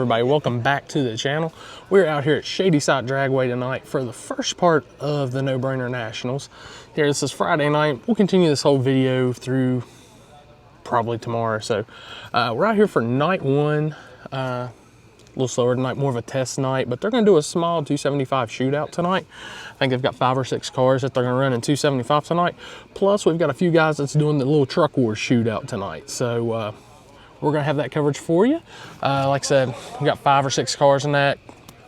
everybody, welcome back to the channel. We're out here at Shadyside Dragway tonight for the first part of the No Brainer Nationals. Here, this is Friday night. We'll continue this whole video through probably tomorrow. So we're out here for night one. A little slower tonight, more of a test night, but they're gonna do a small 275 shootout tonight. I think they've got 5 or 6 cars that they're gonna run in 275 tonight. Plus, we've got a few guys that's doing the little truck wars shootout tonight. So we're gonna have that coverage for you. Like I said, we got 5 or 6 cars in that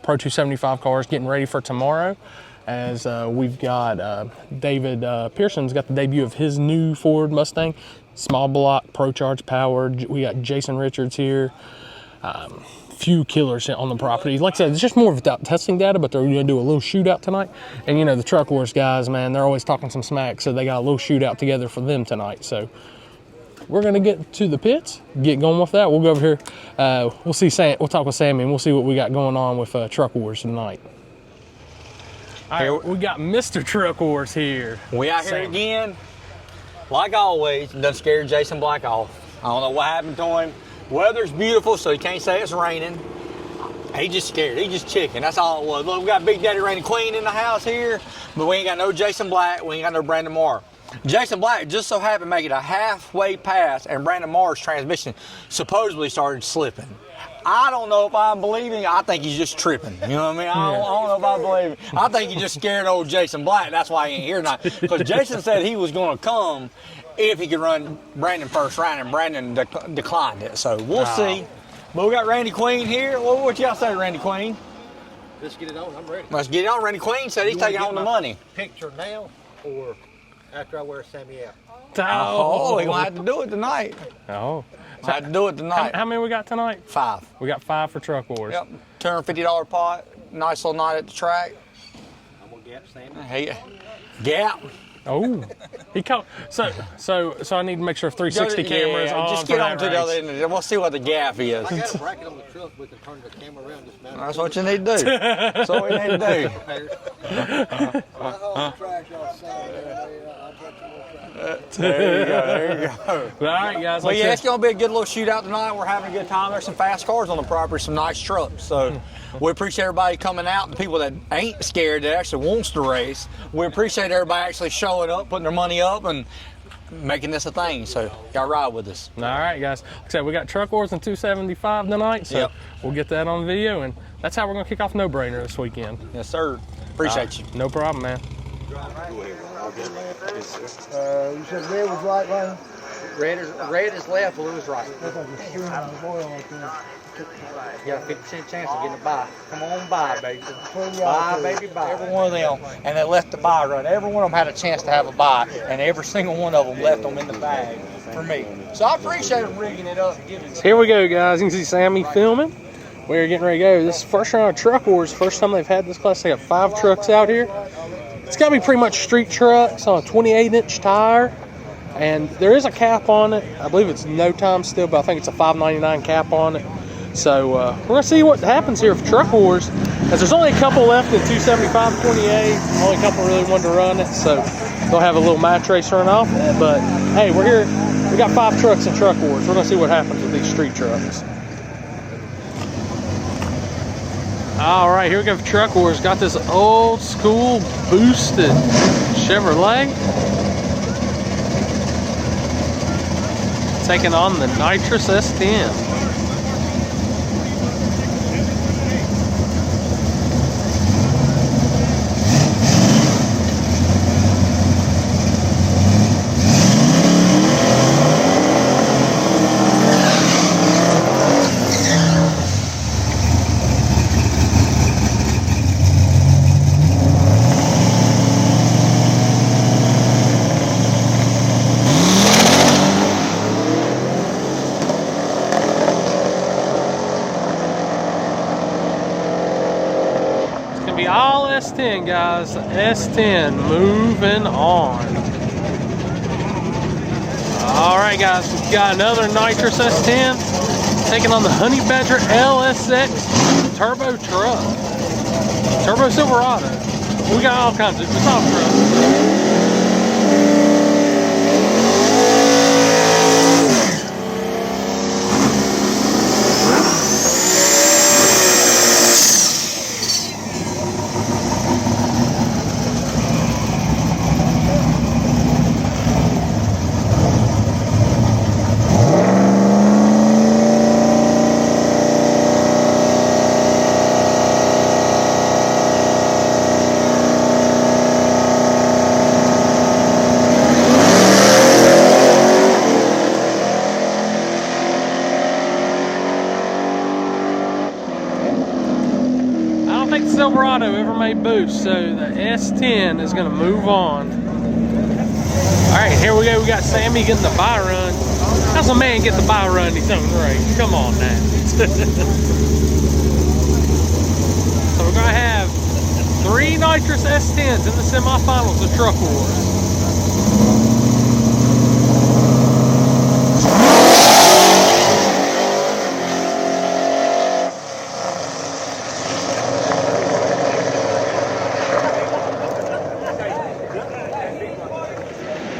Pro 275 cars getting ready for tomorrow. As we've got David Pearson's got the debut of his new Ford Mustang, small block, Pro Charge powered. We got Jason Richards here. Few killers on the property. Like I said, it's just more of testing data, but they're gonna do a little shootout tonight. And you know, the truck wars guys, man, they're always talking some smack, so they got a little shootout together for them tonight. So we're gonna get to the pits, get going with that. We'll go over here. We'll see Sam. We'll talk with Sammy, and we'll see what we got going on with truck wars tonight. All right, we got Mr. Truck Wars here. We out here again, like always. Done scared Jason Black off. I don't know what happened to him. Weather's beautiful, so he can't say it's raining. He just scared. He just chicken. That's all it was. Look, we got Big Daddy Randy Queen in the house here, but we ain't got no Jason Black. We ain't got no Brandon Moore. Jason Black just so happened to make it a halfway pass, and Brandon Moore's transmission supposedly started slipping. I don't know if I'm believing. I think he's just tripping. You know what I mean? I don't know if I believe it. I think he just scared old Jason Black. That's why he ain't here tonight. Because Jason said he was going to come if he could run Brandon first round, and Brandon declined it. So we'll see. But we got Randy Queen here. What y'all say, Randy Queen? Let's get it on. I'm ready. Let's get it on. Randy Queen said he's taking on the money. Picture now or after I wear Sammy out? Oh, we're going to have to do it tonight. Oh. So I have to do it tonight. How many we got tonight? 5. We got 5 for truck wars. Yep. $250 pot. Nice little night at the track. I'm going to gap Sammy. Hey, gap. Oh, he caught. So I need to make sure 360 cameras on. Just get on to the other end. We'll see what the gap is. I got a bracket on the truck. We can turn the camera around. Just That's what you need to do. That's what we need to do. There you go. There you go. All right, guys. Well, yeah, it's going to be a good little shootout tonight. We're having a good time. There's some fast cars on the property, some nice trucks. So we appreciate everybody coming out. The people that ain't scared, that actually wants to race. We appreciate everybody actually showing up, putting their money up, and making this a thing. So y'all ride with us. All right, guys. Like I said, we got truck wars and 275 tonight. So we'll get that on video, and that's how we're going to kick off No Brainer this weekend. Yes, sir. Appreciate you. No problem, man. You said red was right, Ryan? Red is left, blue is right. You got a 50% chance of getting a buy. Come on, buy, baby. Buy, baby, buy. Every one of them, and they left the buy run. Every one of them had a chance to have a buy, and every single one of them left them in the bag for me. So I appreciate them rigging it up and giving it. Here we go, guys. You can see Sammy filming. We're getting ready to go. This is first round of truck wars. First time they've had this class. They got 5 trucks out here. It's got to be pretty much street trucks on a 28-inch tire, and there is a cap on it. I believe it's no time still, but I think it's a $5.99 cap on it. So we're going to see what happens here for truck wars, as there's only a couple left in 275, 28. Only a couple really wanted to run it, so they'll have a little match race run off. But hey, we're here. We got 5 trucks in truck wars. We're going to see what happens with these street trucks. All right, here we go for truck wars. Got this old school boosted Chevrolet taking on the nitrous S10. All S10, guys. S10 moving on. All right, guys, we've got another nitrous S10 taking on the Honey Badger LSX turbo truck, turbo Silverado. We got all kinds of it's all trucks. think the Silverado ever made boost, so the S10 is gonna move on. All right, here we go. We got Sammy getting the buy run. How's a man get the buy run in his own race? Come on now. So we're gonna have 3 nitrous S10s in the semifinals of Truck Wars.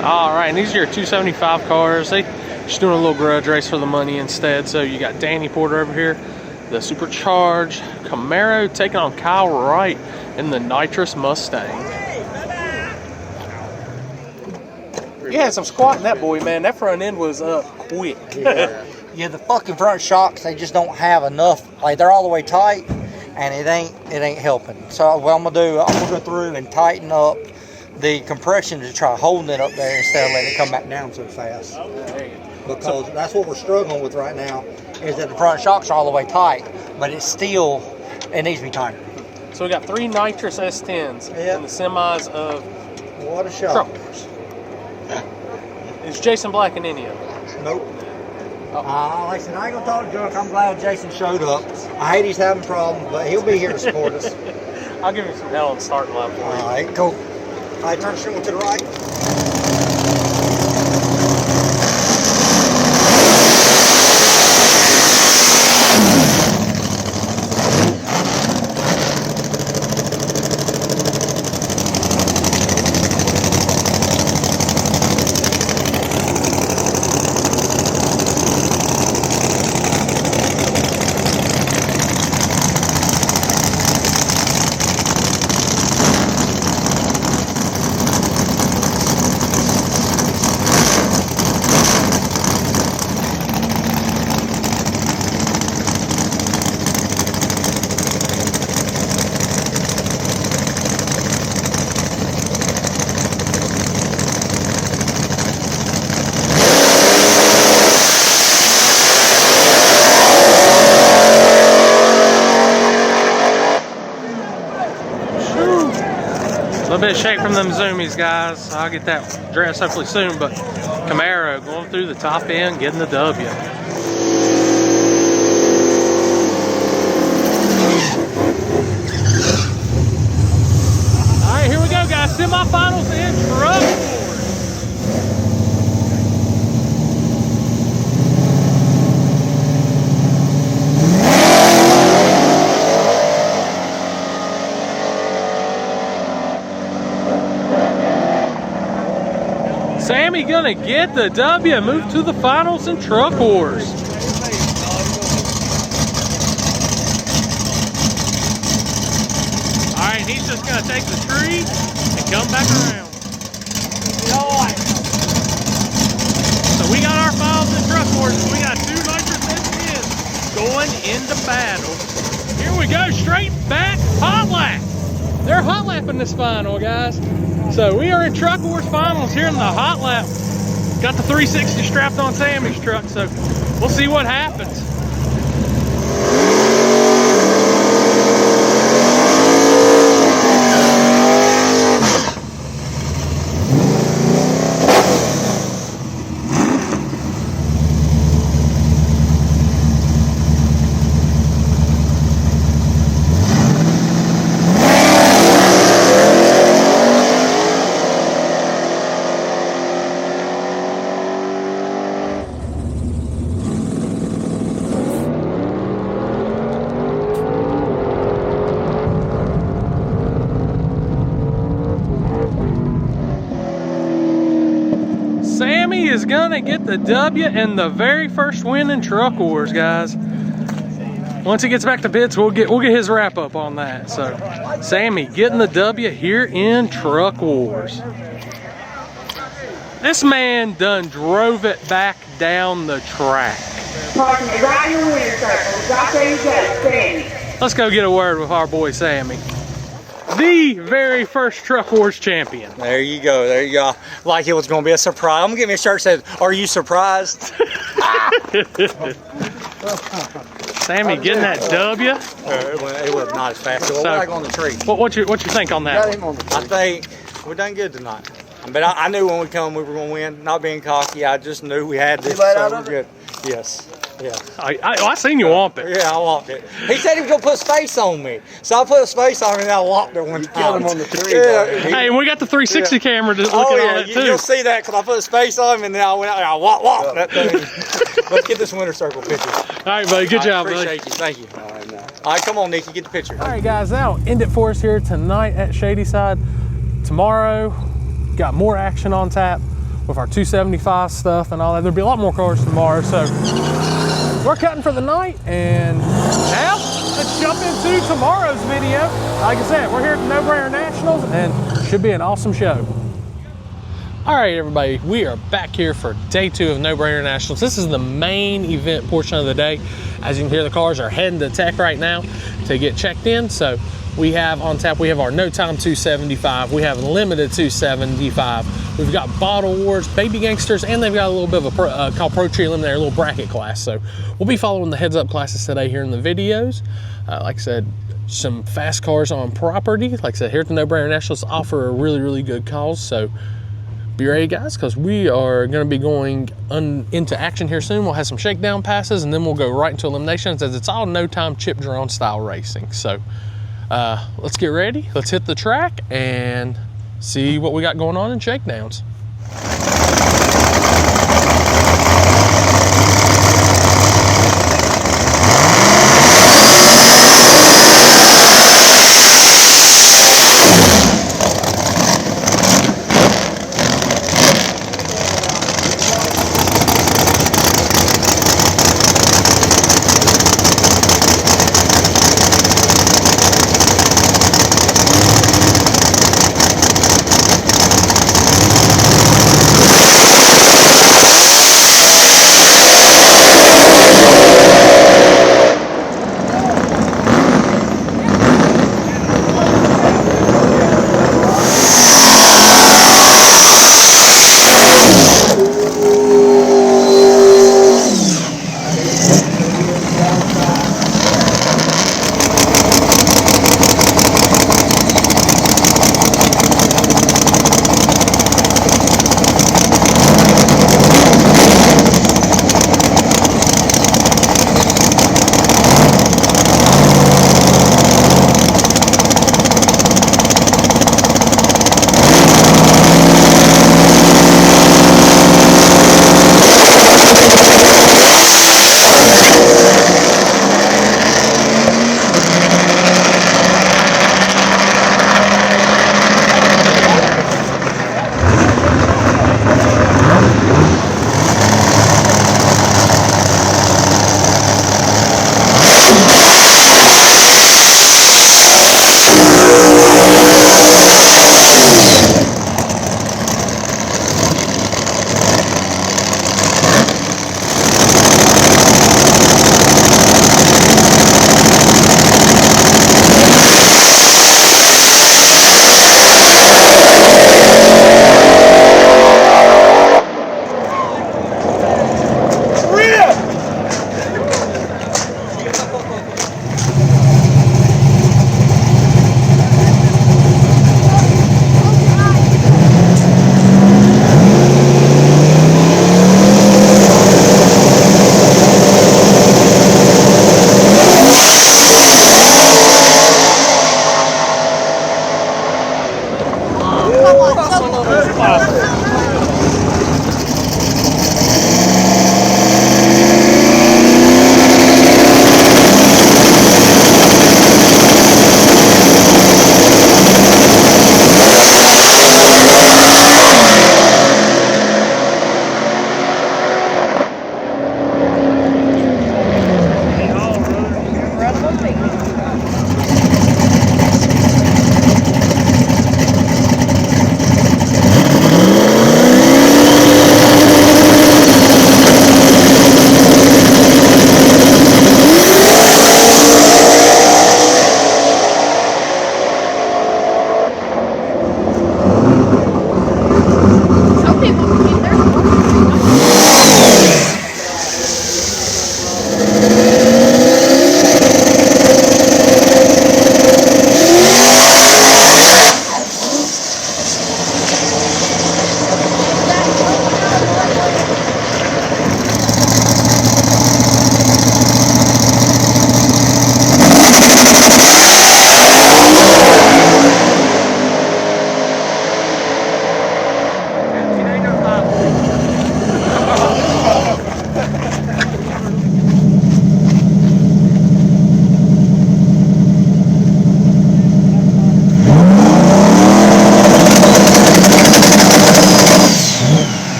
All right, and these are your 275 cars. They just doing a little grudge race for the money instead. So you got Danny Porter over here, the supercharged Camaro taking on Kyle Wright in the nitrous Mustang. You had some squat in that boy, man. That front end was up quick. Yeah, the fucking front shocks, they just don't have enough. Like, they're all the way tight, and it ain't helping. So what I'm gonna do, I'm gonna go through and tighten up the compression to try holding it up there instead of letting it come back down so fast. Because that's what we're struggling with right now, is that the front shocks are all the way tight, but it needs to be tighter. So we got 3 nitrous S10s in the semis of What a shot. Truck Wars. Is Jason Black in any of them? Nope. Like I said, I ain't gonna talk junk. I'm glad Jason showed up. I hate he's having problems, but he'll be here to support us. I'll give him some hell on starting lap for you. All right, cool. All right, turn the steering to the right. A little bit of shake from them zoomies, guys. I'll get that dress hopefully soon, but Camaro going through the top end, getting the W. All right, here we go, guys. Semifinals in Truck Wars. Sammy gonna get the W, move to the finals in Truck Wars. All right, he's just gonna take the tree and come back around. So we got our finals in Truck Wars. We got 2 nitrous S10s going into battle. Here we go, straight back hot lap. They're hot lapping this final, guys. So we are in Truck Wars finals here in the hot lap. Got the 360 strapped on Sammy's truck, so we'll see what happens. Sammy is gonna get the W and the very first win in Truck Wars, guys. Once he gets back to pits, we'll get his wrap up on that. So Sammy getting the W here in Truck Wars. This man done drove it back down the track. Right in the winner circle. Drop there you go, Sammy. Let's go get a word with our boy Sammy. The very first Truck Wars champion. There you go, there you go. Like it was gonna be a surprise. I'm gonna give me a shirt that says, "Are you surprised?" Sammy getting that W. It was not as fast. So, like on the tree. What you think on that? I think we done good tonight. But I knew when we come we were going to win. Not being cocky, I just knew we had this. So we're good. Yes. Yeah. I seen you whomp it. Yeah, I whopped it. He said he was going to put space on me. So I put a space on him and I whopped it one time. Killed him on the tree. Yeah. Hey, and we got the 360 camera to look at all that too. You'll see that because I put a space on him and then I went out there, I whopped that thing. Let's get this winter circle picture. All right, buddy. Good job, buddy. Appreciate you. Thank you. All right, come on, Nikki, get the picture. All right, guys, that'll end it for us here tonight at Shadyside. Tomorrow, got more action on tap with our 275 stuff and all that. There'll be a lot more cars tomorrow, so we're cutting for the night. And now, let's jump into tomorrow's video. Like I said, we're here at the No Brainer Nationals, and should be an awesome show. All right, everybody, we are back here for day 2 of No Brainer Nationals. This is the main event portion of the day. As you can hear, the cars are heading to tech right now to get checked in. So we have on tap, we have our no time 275, we have limited 275, we've got bottle wars, baby gangsters, and they've got a little bit of a called Pro Tree Eliminator, a little bracket class. So we'll be following the heads up classes today here in the videos. Like I said, some fast cars on property. Like I said, here at the No Brainer Nationals offer a really good cause. So be ready, guys, because we are going to be going into action here soon. We'll have some shakedown passes, and then we'll go right into eliminations, as it's all no-time chip drone style racing. So let's get ready. Let's hit the track and see what we got going on in shakedowns.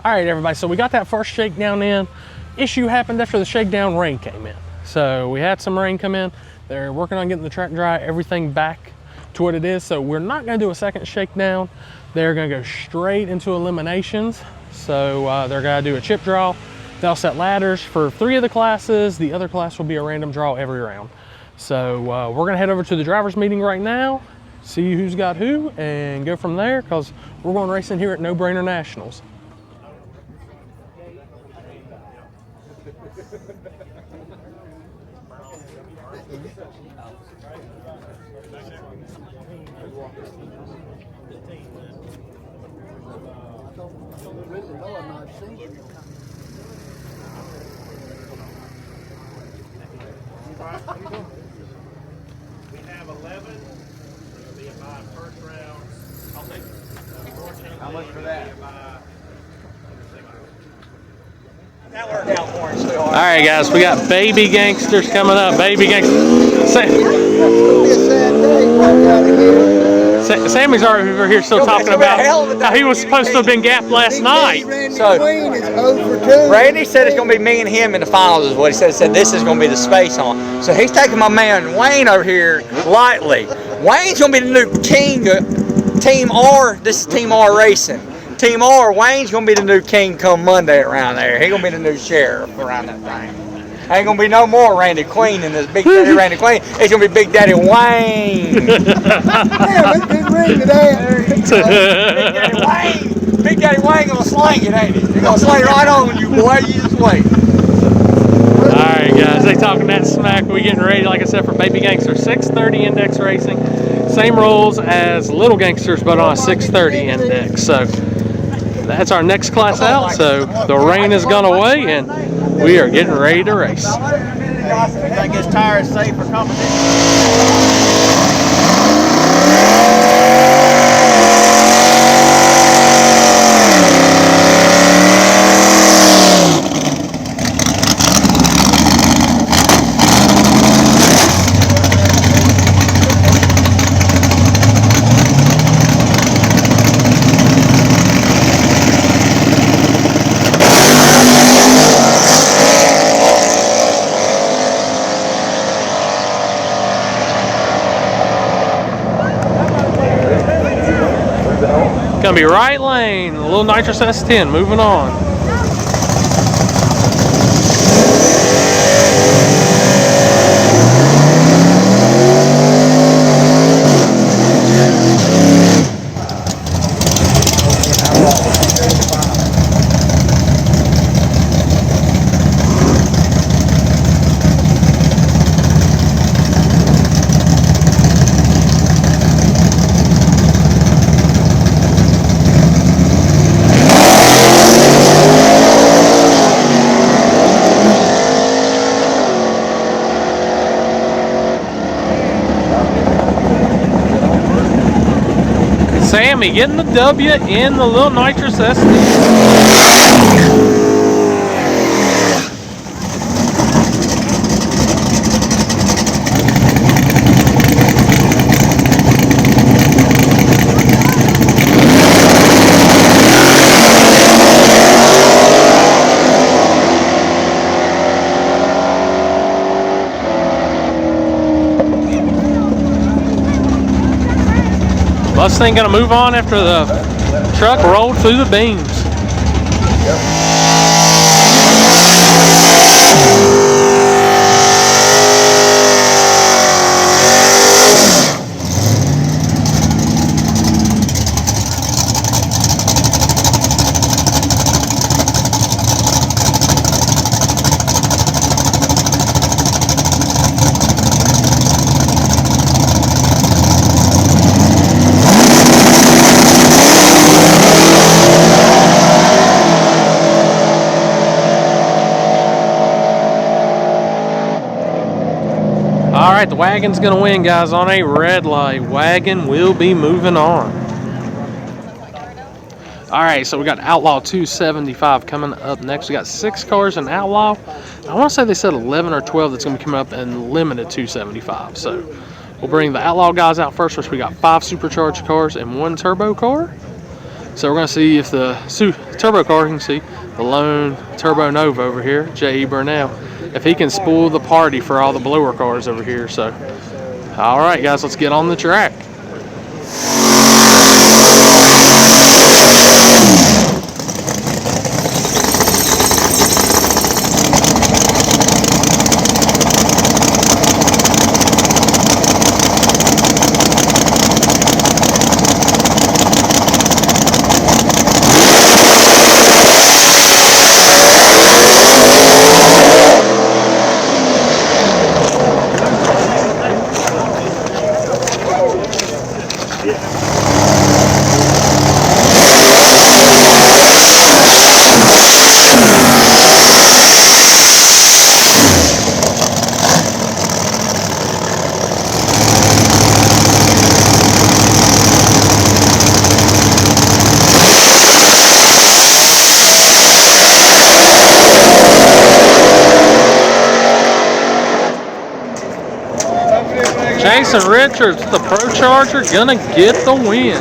All right, everybody, so we got that first shakedown in. Issue happened after the shakedown, rain came in. So we had some rain come in. They're working on getting the track dry, everything back to what it is. So we're not gonna do a second shakedown. They're gonna go straight into eliminations. So they're gonna do a chip draw. They'll set ladders for 3 of the classes. The other class will be a random draw every round. So we're gonna head over to the driver's meeting right now, see who's got who, and go from there, because we're going racing here at No Brainer Nationals. We have 11. It'll be a buy first round. I'll take it. How much for that? That worked out for him, sweetheart. All right, guys, we got Baby Gangsters coming up. Baby Gangsters. Sammy's already over here still talking about how he was supposed to have been gapped last night. So, Randy said it's going to be me and him in the finals is what he said. He said this is going to be the space on. So he's taking my man Wayne over here lightly. Wayne's going to be the new king of Team R. This is Team R Racing. Team R, Wayne's going to be the new king come Monday around there. He's going to be the new sheriff around that thing. Ain't going to be no more Randy Queen in this Big Daddy Randy Queen. It's going to be Big Daddy Wayne. Damn, it's good ring today. Big Daddy Wayne. Big Daddy Wayne going to sling it, ain't he? He's going to sling it right on you, boy. You just wait. All right, guys, they talking that smack. We getting ready, like I said, for Baby Gangster 630 index racing. Same rules as Little Gangsters, but on a 630 index. So that's our next class out. So the rain has gone away, and we are getting ready to race. I think his tire is safe for competition. Gonna be right lane, a little nitrous S10, moving on. Sammy getting the W in the little nitrous SD. Mustang gonna move on after the truck rolled through the beams. All right, the wagon's gonna win, guys, on a red light. Wagon will be moving on. All right, so we got Outlaw 275 coming up next. We got 6 cars in Outlaw. I want to say they said 11 or 12 that's gonna be coming up in limited 275. So we'll bring the Outlaw guys out first, which we got 5 supercharged cars and 1 turbo car. So we're going to see if the turbo car, you can see the lone Turbo Nova over here, J.E. Burnell, if he can spoil the party for all the blower cars over here. So, all right, guys, let's get on the track. Jason Richards, the Pro Charger, gonna get the win.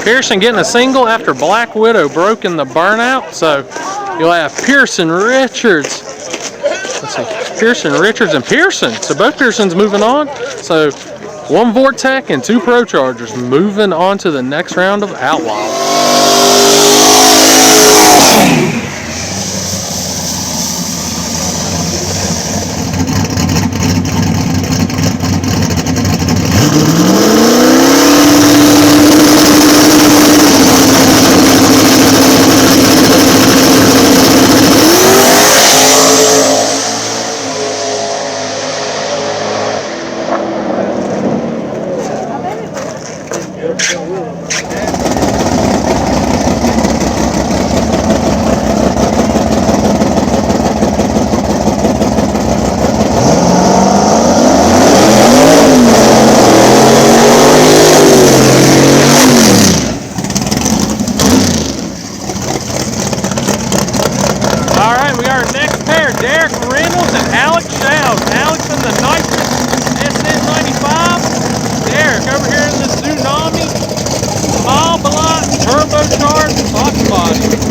Pearson getting a single after Black Widow broken the burnout. So you'll have Pearson Richards. Let's see, Pearson Richards and Pearson. So both Pearsons moving on. So one Vortec and two Pro Chargers moving on to the next round of Outlaw. Turbocharged box body.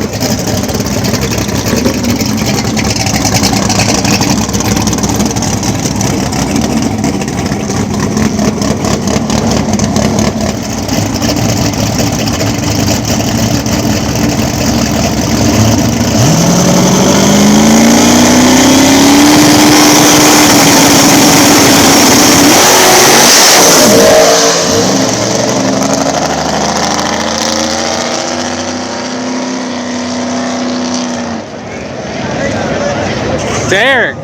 Derek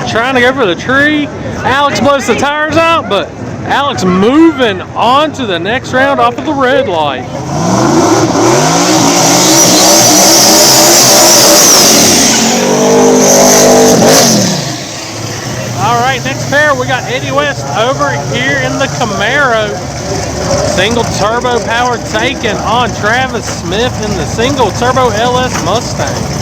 trying to go for the tree. Alex blows the tires out, but Alex moving on to the next round off of the red light. All right, next pair, we got Eddie West over here in the Camaro. Single turbo power taken on Travis Smith in the single turbo LS Mustang.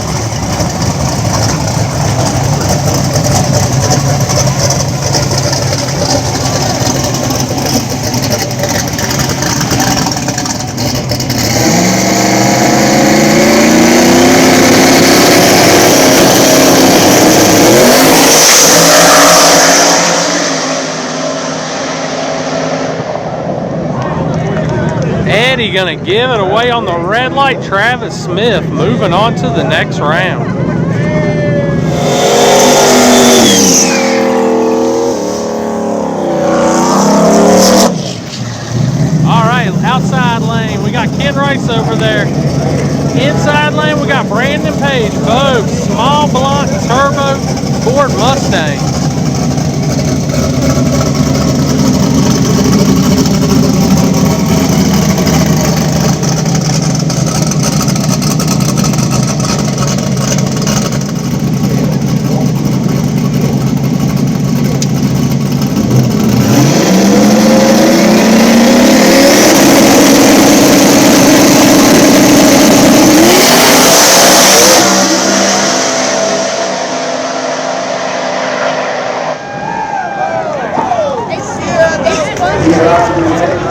Eddie gonna give it away on the red light. Travis Smith moving on to the next round. All right, outside lane, we got Ken Rice over there. Inside lane, we got Brandon Page, both small block turbo Ford Mustang.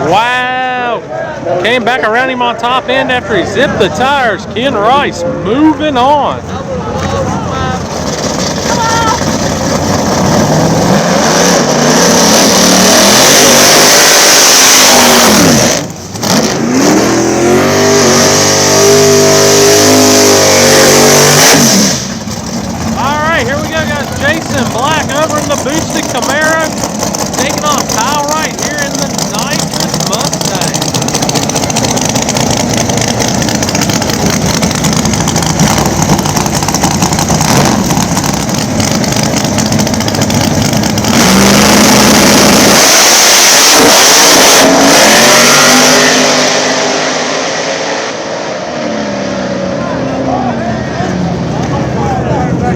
Wow. Came back around him on top end after he zipped the tires. Ken Rice moving on. Jason Black over in the boosted Camaro, taking on Kyle Wright here in the nitrous Mustang.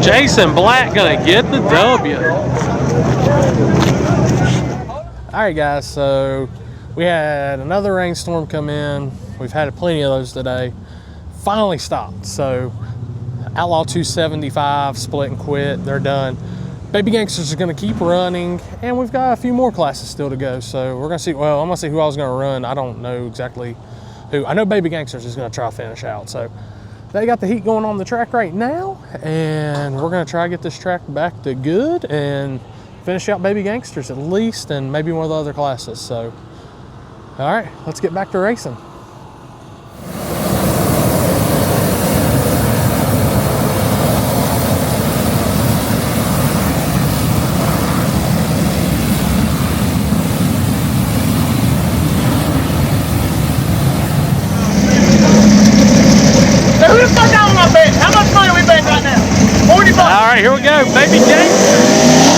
Jason Black gonna get the W. All right, guys, so we had another rainstorm come in. We've had plenty of those today. Finally stopped. So Outlaw 275 split and quit. They're done. Baby Gangstas are gonna keep running, and we've got a few more classes still to go. So we're gonna see. Well, I'm gonna see who I was gonna run. I don't know exactly who. I know Baby Gangstas is gonna try to finish out. So they got the heat going on the track right now, and we're gonna try to get this track back to good and finish out Baby Gangstas at least, and maybe one of the other classes. So, all right, let's get back to racing. All right, here we go, Baby Gangstas.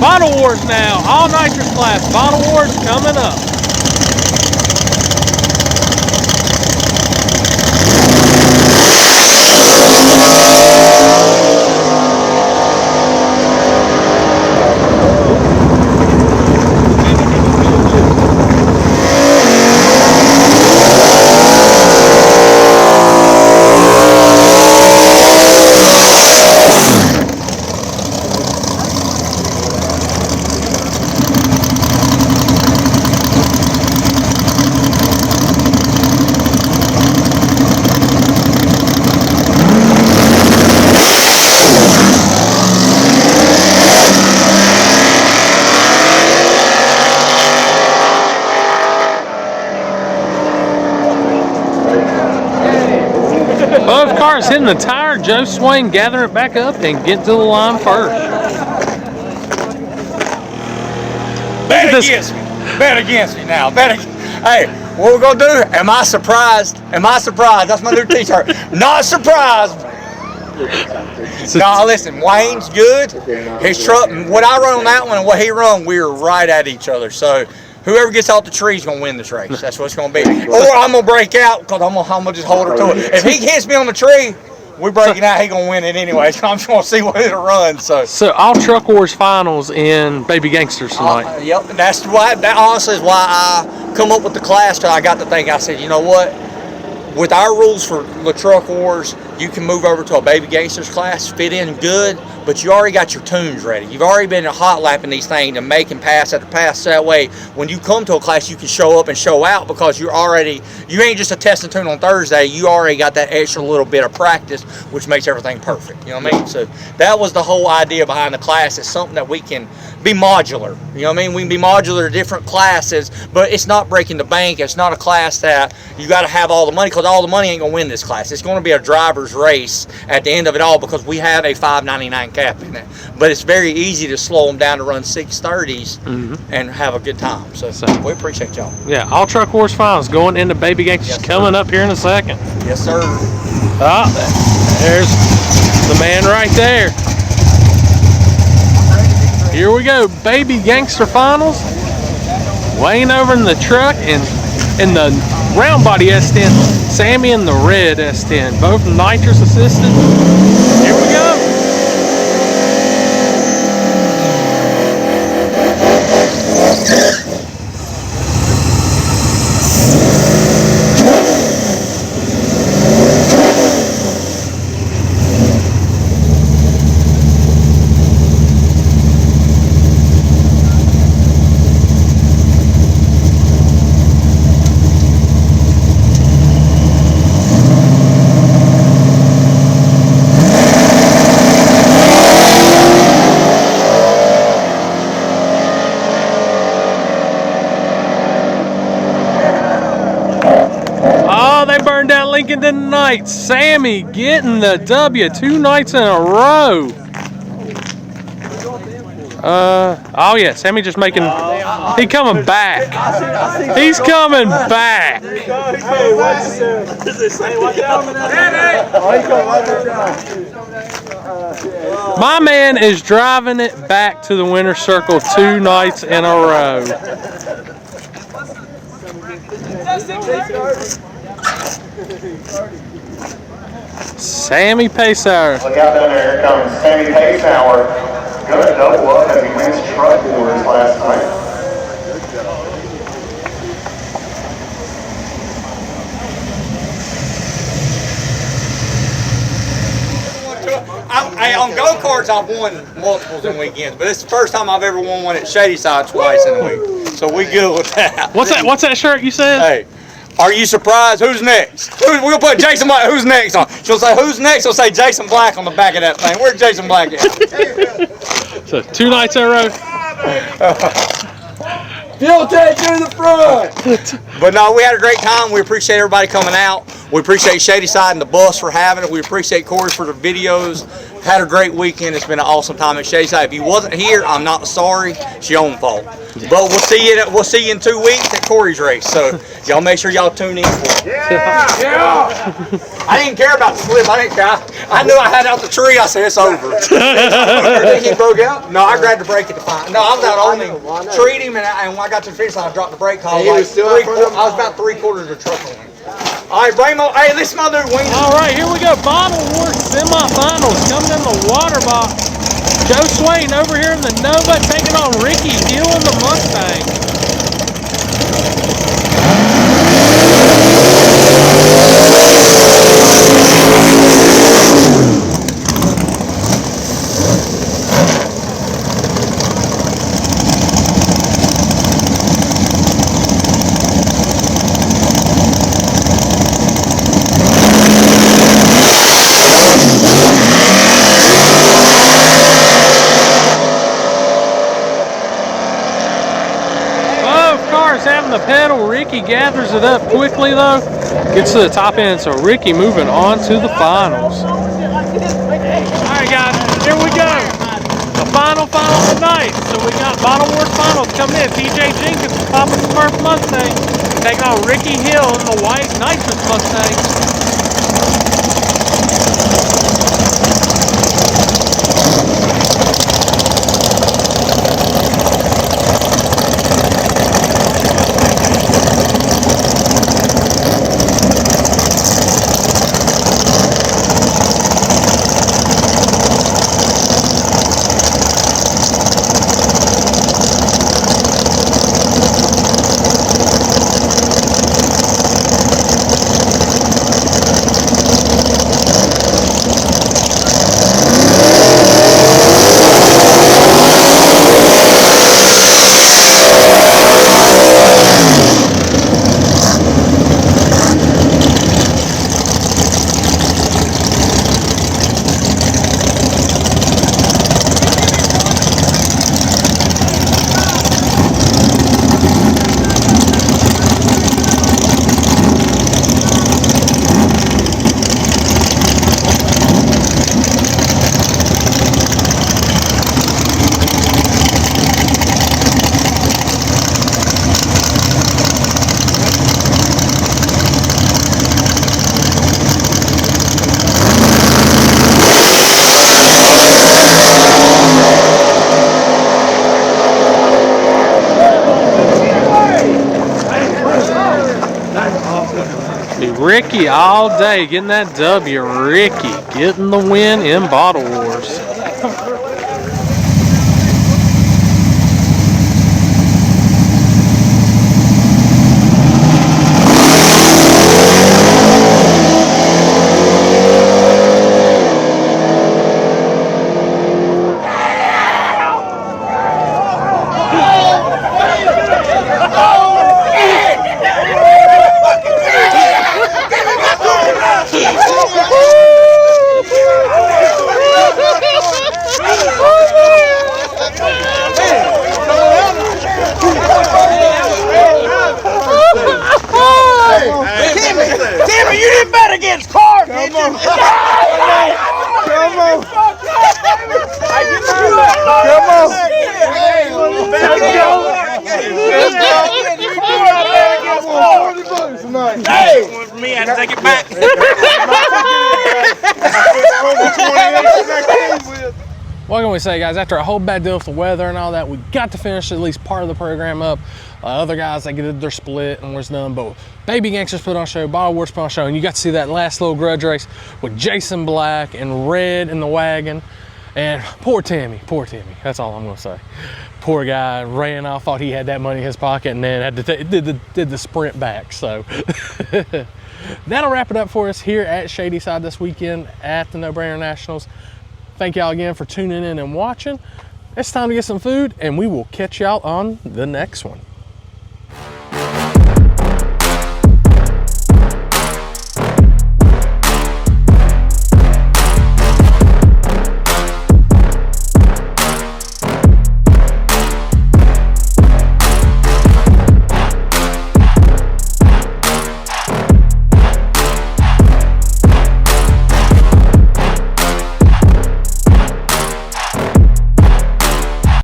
Bottle Wars now, all nitrous class. Bottle Wars coming up. Both cars hitting the tire. Joe Swain gathering it back up and getting to the line first. Bet against me. Bet against me now. Hey, what we're gonna do? Am I surprised? Am I surprised? That's my new t-shirt. Not surprised. No, listen, Wayne's good. His truck, what I run on that one and what he run, we're right at each other. So whoever gets off the tree is going to win this race. That's what it's going to be. Or I'm going to break out because I'm going to just hold her to it. If he hits me on the tree, we're breaking out. He's going to win it anyway. So I'm just going to see what it'll run. So all Truck Wars finals in Baby Gangstas tonight. Yep. That's why. That honestly is why I come up with the class. Till I got to think. I said, you know what? With our rules for the Truck Wars, you can move over to a Baby Gangstas class, fit in good, but you already got your tunes ready. You've already been hot lapping these things and making pass after pass. So that way, when you come to a class, you can show up and show out because you ain't just a test and tune on Thursday. You already got that extra little bit of practice, which makes everything perfect. You know what I mean? So that was the whole idea behind the class. It's something that we can be modular. You know what I mean? We can be modular to different classes, but it's not breaking the bank. It's not a class that you got to have all the money, because all the money ain't going to win this class. It's going to be a driver's race at the end of it all, because we have a $5.99 cap in it. But it's very easy to slow them down to run 630s and have a good time. So we appreciate y'all. Yeah, all truck horse finals going into Baby Gangstas coming up here in a second. Yes, sir. Ah, there's the man right there. Here we go, Baby Gangster finals. Wayne over in the truck and in the round body S10, Sammy in the red S10, both nitrous assisted. Here we go. Burned down Lincoln tonight. Sammy getting the W 2 nights in a row. Oh yeah, Sammy just making. He coming back. He's coming back. My man is driving it back to the winner's circle 2 nights in a row. Sammy Pacehour. Look out down there, here comes Sammy Pacehour. Gonna double up as he wins truck wars last night. On go-karts, I've won multiples in weekends, but it's the first time I've ever won one at Shadyside twice in a week. So we good with that. What's that shirt you said? Hey. Are you surprised? Who's next? We'll put Jason Black. Who's next on? She'll say, who's next? She'll say Jason Black on the back of that thing. Where's Jason Black at? So 2 nights in a row. Fuel tank to the front. But no, we had a great time. We appreciate everybody coming out. We appreciate Shadyside and the bus for having it. We appreciate Corey for the videos. Had a great weekend. It's been an awesome time at Shadyside. If you wasn't here, I'm not sorry. It's your own fault. But we'll see you in 2 weeks at Corey's race. So y'all make sure y'all tune in for it. Yeah. I didn't care about the slip. I didn't care. I knew I had out the tree. I said it's over. Think he broke out? No, I grabbed the brake at the final. No, I was out on him. Treat him, and when I got to the finish line, I dropped the brake. I was about 3/4 of the truck on him. All right, bring my. Hey, this is my dude, Wayne. All right, here we go. Bottle Wars semifinals coming in the water box. Joe Swain over here in the Nova taking on Ricky Hill in the Mustang. Having the pedal, Ricky gathers it up quickly though, gets to the top end, so Ricky moving on to the finals. Alright guys, here we go. The final tonight. So we got Bottle Wars finals coming in. TJ Jenkins, Papa Smurf Mustang, taking on Ricky Hill in the white nitrous Mustang. Ricky all day, getting that W. Ricky getting the win in Bottle Wars. Timmy, you didn't bet against Clark, did you? Come on. Hey! For me, I had to take it back. What can we say, guys? After a whole bad deal with the weather and all that, we got to finish at least part of the program up. Other guys, they did their split and was done, but Baby Gangstas put on a show, Bottle Wars put on a show, and you got to see that last little grudge race with Jason Black and Red in the wagon. And poor Timmy, that's all I'm gonna say. Poor guy ran off, thought he had that money in his pocket, and then had to did the sprint back. So that'll wrap it up for us here at Shadyside this weekend at the No Brainer Nationals. Thank y'all again for tuning in and watching. It's time to get some food, and we will catch y'all on the next one.